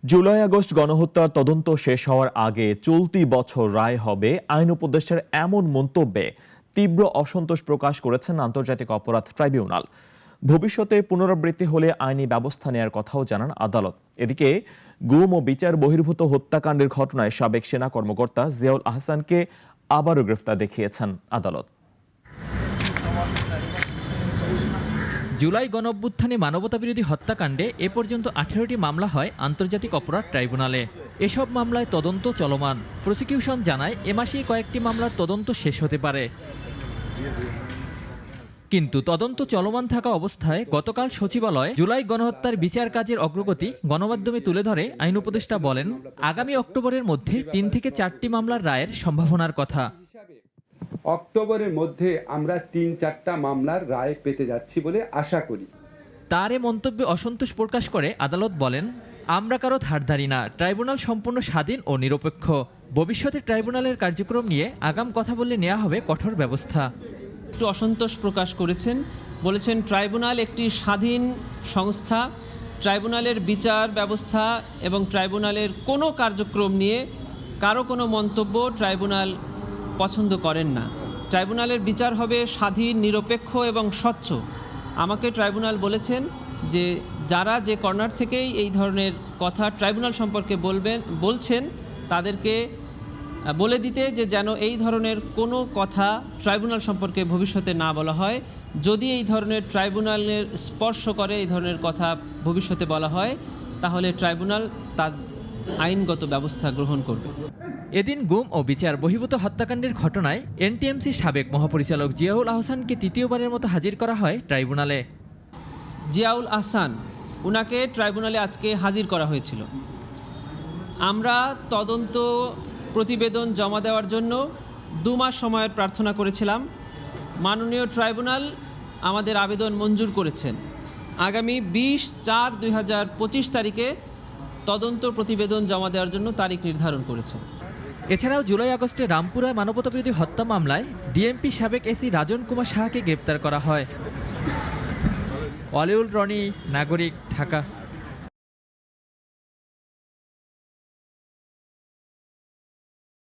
July August গণহত্যার তদন্ত শেষ হওয়ার আগে চলতি বছর রায় হবে আইন উপদেষ্টার এমন মন্তব্যে তীব্র অসন্তোষ প্রকাশ করেছেন আন্তর্জাতিক অপরাধ ট্রাইব্যুনাল। ভবিষ্যতে পুনরাবৃত্তি হলে আইনি ব্যবস্থা নেওয়ার কথাও জানান আদালত। এদিকে গুম ও বিচার বহির্ভূত হত্যাকাণ্ডের ঘটনায় সাবেক সেনা কর্মকর্তা জিয়াউল আহসানকে আবারও গ্রেফতার দেখিয়েছেন আদালত। জুলাই গণঅভ্যুত্থানে মানবতাবিরোধী হত্যাকাণ্ডে এ পর্যন্ত 18টি মামলা হয় আন্তর্জাতিক অপরাধ ট্রাইব্যুনালে। এসব মামলায় তদন্ত চলমান। প্রসিকিউশন জানায় এ মাসেই কয়েকটি মামলার তদন্ত শেষ হতে পারে। কিন্তু তদন্ত চলমান থাকা অবস্থায় গতকাল সচিবালয়ে জুলাই গণহত্যার বিচার কাজের অগ্রগতি গণমাধ্যমে তুলে ধরে আইন উপদেষ্টা বলেন, আগামী অক্টোবরের মধ্যে 3 থেকে 4টি মামলার রায়ের সম্ভাবনার কথা। অক্টোবরের মধ্যে আমরা 3-4টা মামলার রায় পেতে যাচ্ছি বলে আশা করি। তার এ মন্তব্যে অসন্তোষ প্রকাশ করে আদালত বলেন, আমরা কারো ধারধারি না, ট্রাইব্যুনাল সম্পূর্ণ স্বাধীন ও নিরপেক্ষ। ভবিষ্যতে ট্রাইব্যুনালের কার্যক্রম নিয়ে আগাম কথা বললে নেওয়া হবে কঠোর ব্যবস্থা। একটু অসন্তোষ প্রকাশ করেছেন, বলেছেন ট্রাইব্যুনাল একটি স্বাধীন সংস্থা। ট্রাইব্যুনালের বিচার ব্যবস্থা এবং ট্রাইব্যুনালের কোনো কার্যক্রম নিয়ে কারো কোনো মন্তব্য ট্রাইব্যুনাল পছন্দ করেন না। ট্রাইব্যুনালের বিচার হবে স্বাধীন, নিরপেক্ষ এবং স্বচ্ছ। আমাকে ট্রাইব্যুনাল বলেছেন যে যারা যে কর্নার থেকেই এই ধরনের কথা ট্রাইব্যুনাল সম্পর্কে বলছেন তাদেরকে বলে দিতে যে যেন এই ধরনের কোনো কথা ট্রাইব্যুনাল সম্পর্কে ভবিষ্যতে না বলা হয়। যদি এই ধরনের ট্রাইব্যুনালের স্পর্শ করে এই ধরনের কথা ভবিষ্যতে বলা হয়, তাহলে ট্রাইব্যুনাল তার আইনগত ব্যবস্থা গ্রহণ করবে। এদিন গুম ও বিচার বহির্ভূত হত্যাকাণ্ডের ঘটনায় এনটিএমসির সাবেক মহাপরিচালক জিয়াউল আহসানকে তৃতীয়বারের মতো হাজির করা হয় ট্রাইব্যুনালে। জিয়াউল আহসান উনাকে ট্রাইব্যুনালে আজকে হাজির করা হয়েছিল। আমরা তদন্ত প্রতিবেদন জমা দেওয়ার জন্য 2 মাস সময়ের প্রার্থনা করেছিলাম। মাননীয় ট্রাইব্যুনাল আমাদের আবেদন মঞ্জুর করেছেন। আগামী 20/4/2025 তারিখে তদন্ত প্রতিবেদন জমা দেওয়ার জন্য তারিখ নির্ধারণ করেছেন। এছাড়াও জুলাই আগস্টে রামপুরায় মানবতাবিরোধী হত্যা মামলায় ডিএমপি সাবেক এসি রাজন কুমার সাহাকে গ্রেপ্তার করা হয়। ওয়ালিউল রনি, নাগরিক, ঢাকা।